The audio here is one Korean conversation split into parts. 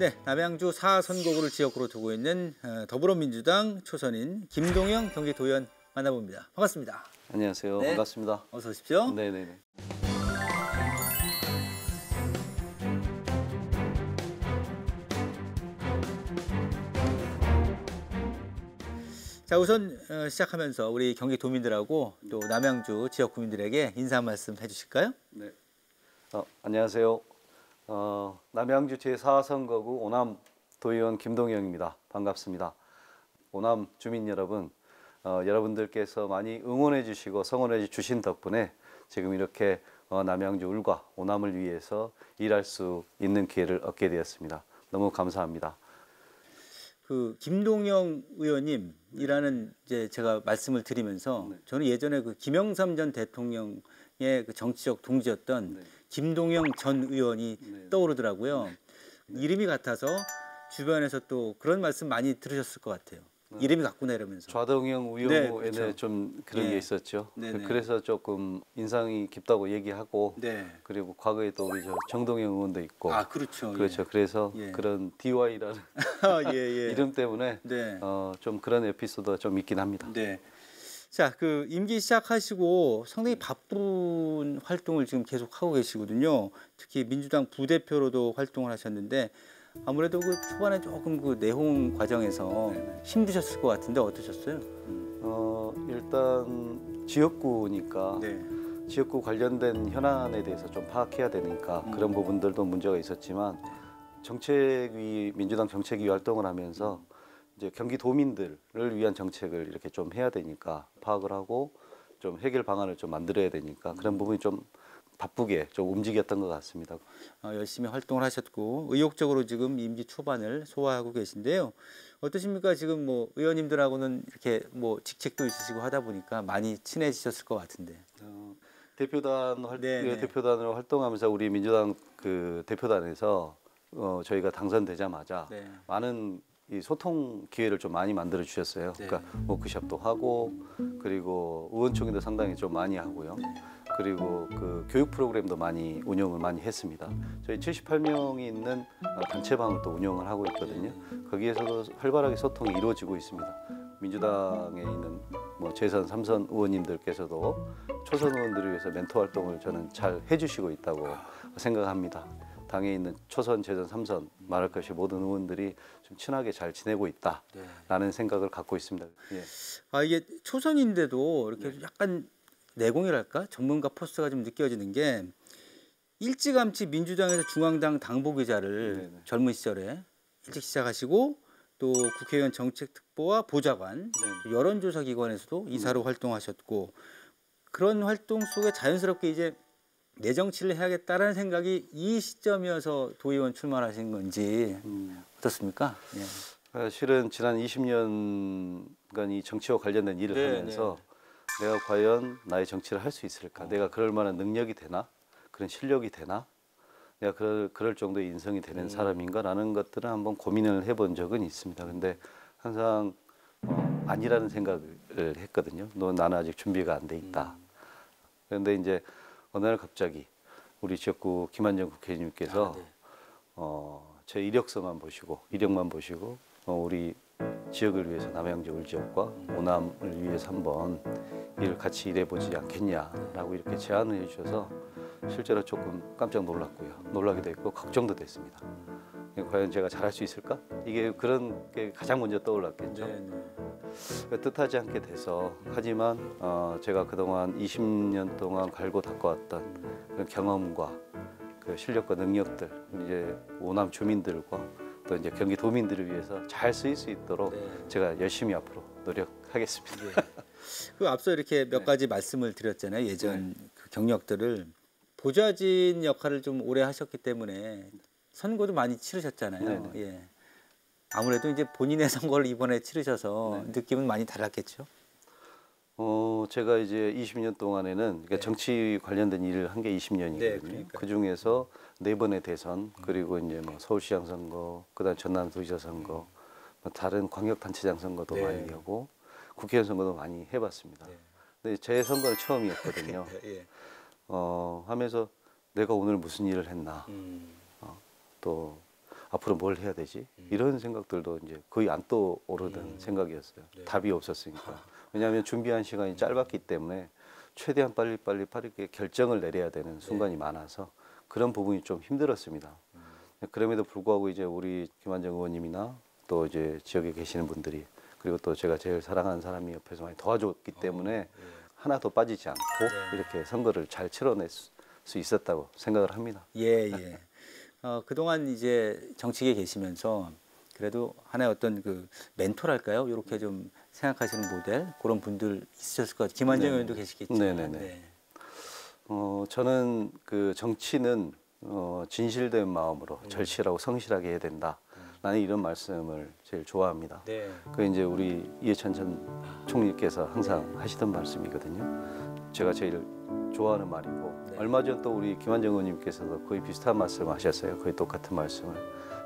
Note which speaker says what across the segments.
Speaker 1: 네, 남양주 4선거구를 지역구로 두고 있는 더불어민주당 초선인 김동영 경기도의원 만나봅니다. 반갑습니다.
Speaker 2: 안녕하세요.
Speaker 1: 네.
Speaker 2: 반갑습니다.
Speaker 1: 어서 오십시오.
Speaker 2: 네네네.
Speaker 1: 자, 우선 시작하면서 우리 경기도민들하고 또 남양주 지역 구민들에게 인사 한 말씀 해주실까요?
Speaker 2: 네. 안녕하세요. 남양주 제4선거구 오남 도의원 김동영입니다. 반갑습니다. 오남 주민 여러분, 여러분들께서 많이 응원해 주시고 성원해 주신 덕분에 지금 이렇게 남양주 울과 오남을 위해서 일할 수 있는 기회를 얻게 되었습니다. 너무 감사합니다.
Speaker 1: 그 김동영 의원님이라는 이제 제가 말씀을 드리면서
Speaker 2: 네.
Speaker 1: 저는 예전에 그 김영삼 전 대통령의 그 정치적 동지였던
Speaker 2: 네.
Speaker 1: 김동영 전 의원이
Speaker 2: 네.
Speaker 1: 떠오르더라고요. 이름이 같아서 주변에서 또 그런 말씀 많이 들으셨을 것 같아요. 이름이 같구나 이러면서.
Speaker 2: 좌동형
Speaker 1: 네,
Speaker 2: 우영우에는
Speaker 1: 그렇죠.
Speaker 2: 좀 그런
Speaker 1: 네.
Speaker 2: 게 있었죠.
Speaker 1: 네네.
Speaker 2: 그래서 조금 인상이 깊다고 얘기하고
Speaker 1: 네.
Speaker 2: 그리고 과거에 또 우리 정동영 의원도 있고
Speaker 1: 아, 그렇죠.
Speaker 2: 그렇죠. 그래서
Speaker 1: 예.
Speaker 2: 그런 DY라는
Speaker 1: 예, 예.
Speaker 2: 이름 때문에
Speaker 1: 네.
Speaker 2: 좀 그런 에피소드가 좀 있긴 합니다.
Speaker 1: 네. 자, 그 임기 시작하시고 상당히 바쁜 활동을 지금 계속 하고 계시거든요. 특히 민주당 부대표로도 활동을 하셨는데 아무래도 그 초반에 조금 그 내홍 과정에서 힘드셨을 것 같은데 어떠셨어요?
Speaker 2: 일단 지역구니까
Speaker 1: 네.
Speaker 2: 지역구 관련된 현안에 대해서 좀 파악해야 되니까 그런 부분들도 문제가 있었지만 정책위 민주당 정책위 활동을 하면서 이제 경기도민들을 위한 정책을 이렇게 좀 해야 되니까 파악을 하고 좀 해결 방안을 좀 만들어야 되니까 그런 부분이 좀 바쁘게 좀 움직였던 것 같습니다.
Speaker 1: 열심히 활동을 하셨고 의욕적으로 지금 임기 초반을 소화하고 계신데요. 어떠십니까? 지금 뭐 의원님들하고는 이렇게 뭐 직책도 있으시고 하다 보니까 많이 친해지셨을 것 같은데.
Speaker 2: 대표단으로 활동하면서 우리 민주당 그 대표단에서 저희가 당선되자마자
Speaker 1: 네.
Speaker 2: 많은 이 소통 기회를 좀 많이 만들어 주셨어요.
Speaker 1: 네.
Speaker 2: 그러니까 워크숍도 하고 그리고 의원총회도 상당히 좀 많이 하고요. 그리고 그 교육 프로그램도 많이 운영을 많이 했습니다. 저희 78명이 있는 단체방을 또 운영을 하고 있거든요. 거기에서도 활발하게 소통이 이루어지고 있습니다. 민주당에 있는 뭐 재선 3선 의원님들께서도 초선 의원들을 위해서 멘토 활동을 저는 잘 해주시고 있다고 생각합니다. 당에 있는 초선, 재선, 3선 말할 것이 모든 의원들이 좀 친하게 잘 지내고 있다라는 생각을 갖고 있습니다. 예.
Speaker 1: 아, 이게 초선인데도 이렇게 약간 내공이랄까? 전문가 포스가 좀 느껴지는 게 일찌감치 민주당에서 중앙당 당부기자를 젊은 시절에 일찍 시작하시고 또 국회의원 정책특보와 보좌관, 여론조사기관에서도 이사로 활동하셨고 그런 활동 속에 자연스럽게 이제 내 정치를 해야겠다라는 생각이 이 시점이어서 도의원 출마하신 건지 어떻습니까? 예.
Speaker 2: 실은 지난 20년간 이 정치와 관련된 일을 하면서 내가 과연 나의 정치를 할 수 있을까? 내가 그럴 만한 능력이 되나? 그런 실력이 되나? 내가 그럴 정도의 인성이 되는 사람인가라는 것들은 한번 고민을 해본 적은 있습니다. 근데 항상 아니라는 생각을 했거든요. 나는 아직 준비가 안 돼 있다. 그런데 이제 어느 날 갑자기 우리 지역구 김한정 국회의원님께서 제 이력만 보시고 우리 지역을 위해서 남양주 울지역과 오남을 위해서 한번 일을 같이 일해보지 않겠냐라고 이렇게 제안을 해주셔서 실제로 조금 깜짝 놀라기도 했고 걱정도 됐습니다. 과연 제가 잘할 수 있을까? 이게 그런 게 가장 먼저 떠올랐겠죠. 뜻하지 않게 돼서 하지만 제가 그동안 20년 동안 갈고 닦아왔던 그런 경험과 그 실력과 능력들 이제 오남 주민들과 또 이제 경기도민들을 위해서 잘 쓰일 수 있도록 제가 열심히 앞으로 노력하겠습니다.
Speaker 1: 그 앞서 이렇게 몇 가지 말씀을 드렸잖아요. 예전 그 경력들을 보좌진 역할을 좀 오래 하셨기 때문에 선거도 많이 치르셨잖아요. 예. 아무래도 이제 본인의 선거를 이번에 치르셔서 느낌은 많이 달랐겠죠.
Speaker 2: 제가 이제 20년 동안에는 그러니까 정치 관련된 일을 한 게 20년이거든요. 그 중에서 4번의 대선 그리고 이제 뭐 서울시장 선거, 그다음 전남도지사 선거, 뭐 다른 광역단체장 선거도 많이 하고 국회의원 선거도 많이 해봤습니다. 근데 제 선거는 처음이었거든요. 하면서 내가 오늘 무슨 일을 했나, 또 앞으로 뭘 해야 되지? 이런 생각들도 이제 거의 안 떠오르던 생각이었어요.
Speaker 1: 네.
Speaker 2: 답이 없었으니까. 왜냐하면 준비한 시간이 짧았기 때문에 최대한 빨리 이렇게 결정을 내려야 되는 순간이 많아서 그런 부분이 좀 힘들었습니다. 그럼에도 불구하고 이제 우리 김한정 의원님이나 또 이제 지역에 계시는 분들이 그리고 또 제가 제일 사랑하는 사람이 옆에서 많이 도와줬기 때문에 하나 더 빠지지 않고 이렇게 선거를 잘 치러낼 수 있었다고 생각을 합니다.
Speaker 1: 예. 그동안 이제 정치계에 계시면서 그래도 하나의 어떤 그 멘토랄까요? 이렇게 좀 생각하시는 모델 그런 분들 있으셨을 것 같아요. 김한정 의원도 계시겠지만.
Speaker 2: 네네네.
Speaker 1: 네.
Speaker 2: 저는 그 정치는 진실된 마음으로 절실하고 성실하게 해야 된다. 나는 이런 말씀을 제일 좋아합니다.
Speaker 1: 네.
Speaker 2: 그 이제 우리 이해찬 전 총리께서 항상 하시던 말씀이거든요. 제가 제일 좋아하는 말이고 얼마 전 또 우리 김한정 의원님께서도 거의 비슷한 말씀을 하셨어요. 거의 똑같은 말씀을.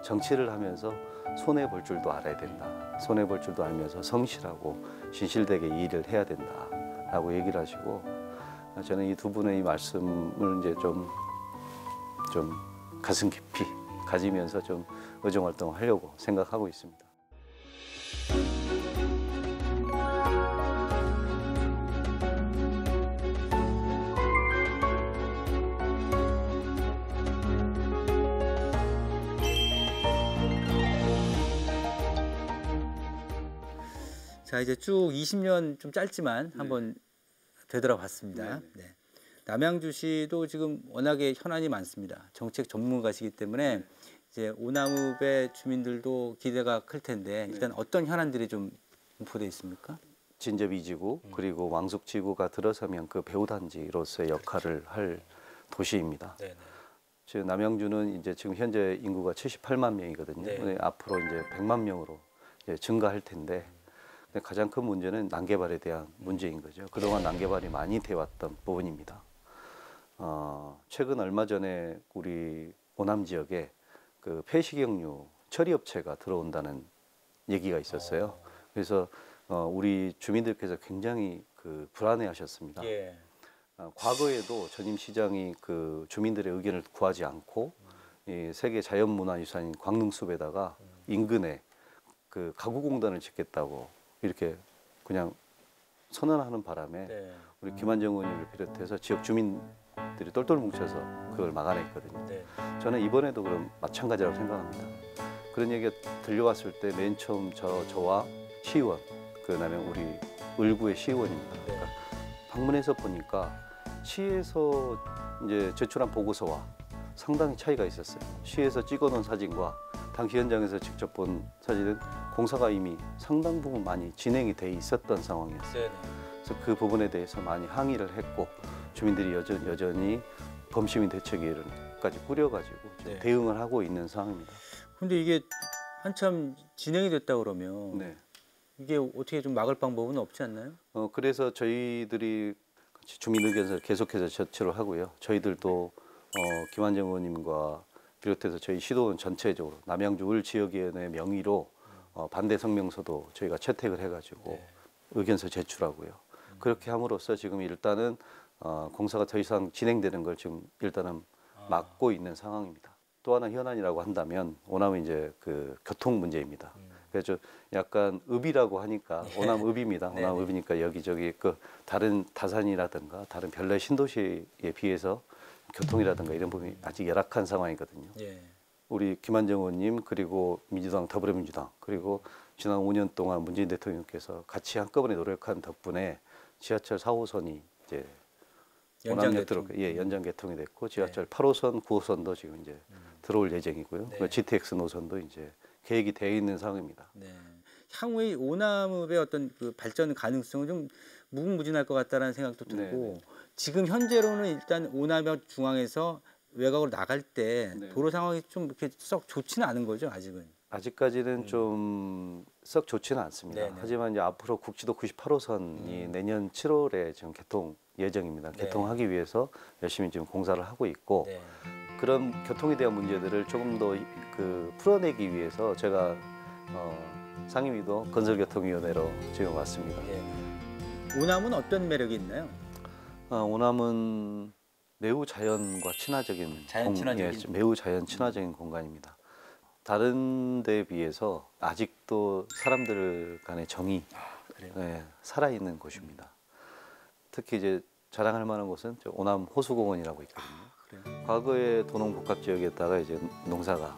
Speaker 2: 정치를 하면서 손해 볼 줄도 알아야 된다. 손해 볼 줄도 알면서 성실하고 진실되게 일을 해야 된다라고 얘기를 하시고 저는 이 두 분의 이 말씀을 이제 좀 가슴 깊이 가지면서 좀 의정 활동을 하려고 생각하고 있습니다.
Speaker 1: 자, 이제 쭉 20년 좀 짧지만 한번 되돌아봤습니다. 네. 남양주시도 지금 워낙에 현안이 많습니다. 정책 전문가시기 때문에 이제 오남읍의 주민들도 기대가 클 텐데 일단 어떤 현안들이 좀 분포되어 있습니까?
Speaker 2: 진접 이지구 그리고 왕숙 지구가 들어서면 그 배후단지로서의 역할을 할 도시입니다.
Speaker 1: 네네.
Speaker 2: 지금 남양주는 이제 지금 현재 인구가 78만 명이거든요.
Speaker 1: 네.
Speaker 2: 앞으로 이제 100만 명으로 이제 증가할 텐데 근데 가장 큰 문제는 난개발에 대한 문제인 거죠. 그동안 난개발이 많이 되어 왔던 부분입니다. 최근 얼마 전에 우리 오남 지역에 그 폐식용유 처리업체가 들어온다는 얘기가 있었어요. 그래서 우리 주민들께서 굉장히 그 불안해하셨습니다.
Speaker 1: 예.
Speaker 2: 과거에도 전임 시장이 그 주민들의 의견을 구하지 않고 이 세계 자연문화유산인 광릉숲에다가 인근에 그 가구공단을 짓겠다고 이렇게 그냥 선언하는 바람에
Speaker 1: 네.
Speaker 2: 우리 김한정 의원님을 비롯해서 지역 주민들이 똘똘 뭉쳐서 그걸 막아냈거든요.
Speaker 1: 네.
Speaker 2: 저는 이번에도 그럼 마찬가지라고 생각합니다. 그런 얘기가 들려왔을 때 맨 처음 저와 시의원, 그다음에 우리 을구의 시의원입니다. 그러니까 방문해서 보니까 시에서 이제 제출한 보고서와 상당히 차이가 있었어요. 시에서 찍어놓은 사진과 당시 현장에서 직접 본 사진은 공사가 이미 상당 부분 많이 진행이 돼 있었던 상황이었어요. 그래서 그 부분에 대해서 많이 항의를 했고 주민들이 여전히 범시민 대책위원회까지 꾸려가지고 지금 대응을 하고 있는 상황입니다.
Speaker 1: 근데 이게 한참 진행이 됐다 그러면
Speaker 2: 네.
Speaker 1: 이게 어떻게 좀 막을 방법은 없지 않나요?
Speaker 2: 그래서 저희들이 주민 의견서를 계속해서 제출을 하고요. 저희들도 김한정 의원님과 비롯해서 저희 시도원 전체적으로 남양주 을 지역위원회 명의로 반대 성명서도 저희가 채택을 해가지고 의견서 제출하고요. 그렇게 함으로써 지금 일단은 공사가 더 이상 진행되는 걸 지금 일단은 막고 있는 상황입니다. 또 하나 현안이라고 한다면 오남은 이제 그 교통 문제입니다. 그래서 약간 읍이라고 하니까 오남읍입니다. 오남읍이니까 여기저기 그 다른 다산이라든가 다른 별내 신도시에 비해서 교통이라든가 이런 부분이 아직 열악한 상황이거든요. 우리 김한정 의원님 그리고 민주당 더불어민주당 그리고 지난 5년 동안 문재인 대통령께서 같이 한꺼번에 노력한 덕분에 지하철 4호선이 이제 연장 개통이 됐고 지하철 8호선, 9호선도 지금 이제 들어올 예정이고요. GTX 노선도 이제 계획이 되어 있는 상황입니다.
Speaker 1: 향후에 오남읍의 어떤 그 발전 가능성은 좀 무궁무진할 것 같다는 생각도 들고 지금 현재로는 일단 오남역 중앙에서 외곽으로 나갈 때 도로 상황이 좀 이렇게 썩 좋지는 않은 거죠, 아직은.
Speaker 2: 아직까지는 좀 썩 좋지는 않습니다. 하지만 이제 앞으로 국지도 98호선이 내년 7월에 지금 개통 예정입니다. 개통하기 위해서 열심히 지금 공사를 하고 있고 그런 교통에 대한 문제들을 조금 더 그 풀어내기 위해서 제가 상임위도 건설교통위원회로 지금 왔습니다.
Speaker 1: 오남은 어떤 매력이 있나요?
Speaker 2: 오남은 매우 자연과 친화적인
Speaker 1: 자연 친화적인
Speaker 2: 매우 자연 친화적인 공간입니다. 다른 데에 비해서 아직도 사람들 간의 정이
Speaker 1: 그래요?
Speaker 2: 네, 살아있는 곳입니다. 특히 이제 자랑할 만한 곳은 저 오남 호수공원이라고 있거든요.
Speaker 1: 그래요?
Speaker 2: 과거에 도농복합 지역에다가 이제 농사가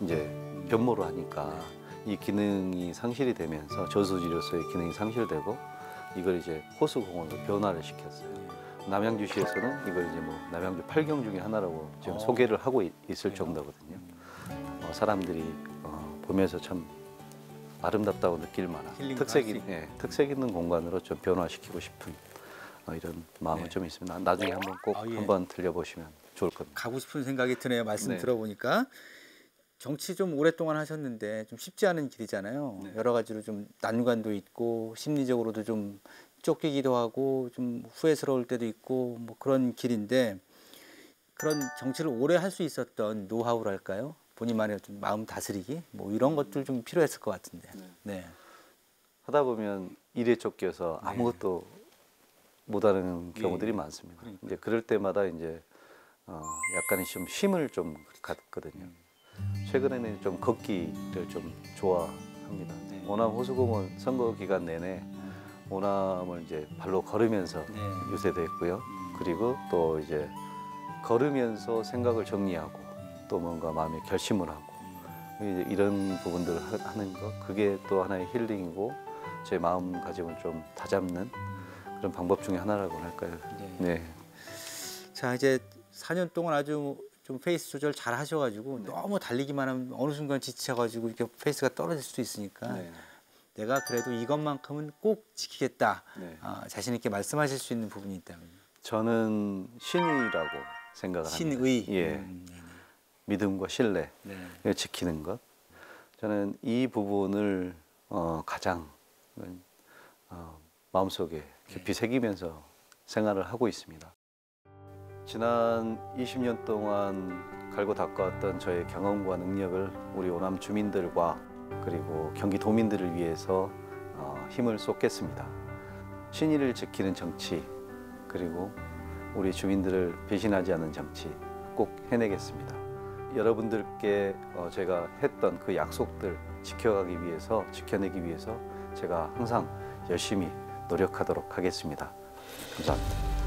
Speaker 2: 이제 변모를 하니까 이 기능이 상실이 되면서 저수지로서의 기능이 상실되고 이걸 이제 호수공원으로 변화를 시켰어요. 남양주시에서는 이걸 이제 뭐 남양주 8경 중에 하나라고 지금 소개를 하고 있을 정도거든요. 사람들이 보면서 참 아름답다고 느낄 만한
Speaker 1: 힐링도 할수 있고.
Speaker 2: 특색 있는 공간으로 좀 변화시키고 싶은 이런 마음은
Speaker 1: 네.
Speaker 2: 좀 있습니다. 나중에 한번 꼭
Speaker 1: 예.
Speaker 2: 한번 들려보시면 좋을 겁니다.
Speaker 1: 가고 싶은 생각이 드네요. 말씀
Speaker 2: 네.
Speaker 1: 들어보니까. 정치 좀 오랫동안 하셨는데 좀 쉽지 않은 길이잖아요.
Speaker 2: 네.
Speaker 1: 여러 가지로 좀 난관도 있고 심리적으로도 좀 쫓기기도 하고 좀 후회스러울 때도 있고 뭐 그런 길인데 그런 정치를 오래 할 수 있었던 노하우랄까요? 본인만의 좀 마음 다스리기 뭐 이런 것들 좀 필요했을 것 같은데. 네.
Speaker 2: 하다 보면 일에 쫓겨서 아무것도 못하는 경우들이
Speaker 1: 예.
Speaker 2: 많습니다.
Speaker 1: 그러니까.
Speaker 2: 이제 그럴 때마다 이제 약간의 좀 힘을 좀 갖거든요. 최근에는 좀 걷기를 좀 좋아합니다.
Speaker 1: 네.
Speaker 2: 오남 호수공원 선거 기간 내내 오남을 이제 발로 걸으면서
Speaker 1: 네.
Speaker 2: 유세됐고요. 그리고 또 이제 걸으면서 생각을 정리하고 또 뭔가 마음의 결심을 하고 이제 이런 부분들을 하는 거 그게 또 하나의 힐링이고 제 마음가짐을 좀 다잡는 그런 방법 중에 하나라고 할까요?
Speaker 1: 네.
Speaker 2: 네.
Speaker 1: 자 이제 4년 동안 아주 좀 페이스 조절 잘 하셔가지고 너무 달리기만 하면 어느 순간 지쳐가지고 이렇게 페이스가 떨어질 수도 있으니까
Speaker 2: 네.
Speaker 1: 내가 그래도 이것만큼은 꼭 지키겠다.
Speaker 2: 네.
Speaker 1: 자신 있게 말씀하실 수 있는 부분이 있다면.
Speaker 2: 저는 신의라고 생각을 합니다.
Speaker 1: 신의.
Speaker 2: 예. 믿음과 신뢰
Speaker 1: 네.
Speaker 2: 지키는 것. 저는 이 부분을 가장 마음속에 깊이 새기면서 생활을 하고 있습니다. 지난 20년 동안 갈고 닦아왔던 저의 경험과 능력을 우리 오남 주민들과 그리고 경기도민들을 위해서 힘을 쏟겠습니다. 신의를 지키는 정치 그리고 우리 주민들을 배신하지 않는 정치 꼭 해내겠습니다. 여러분들께 제가 했던 그 약속들 지켜내기 위해서 제가 항상 열심히 노력하도록 하겠습니다. 감사합니다.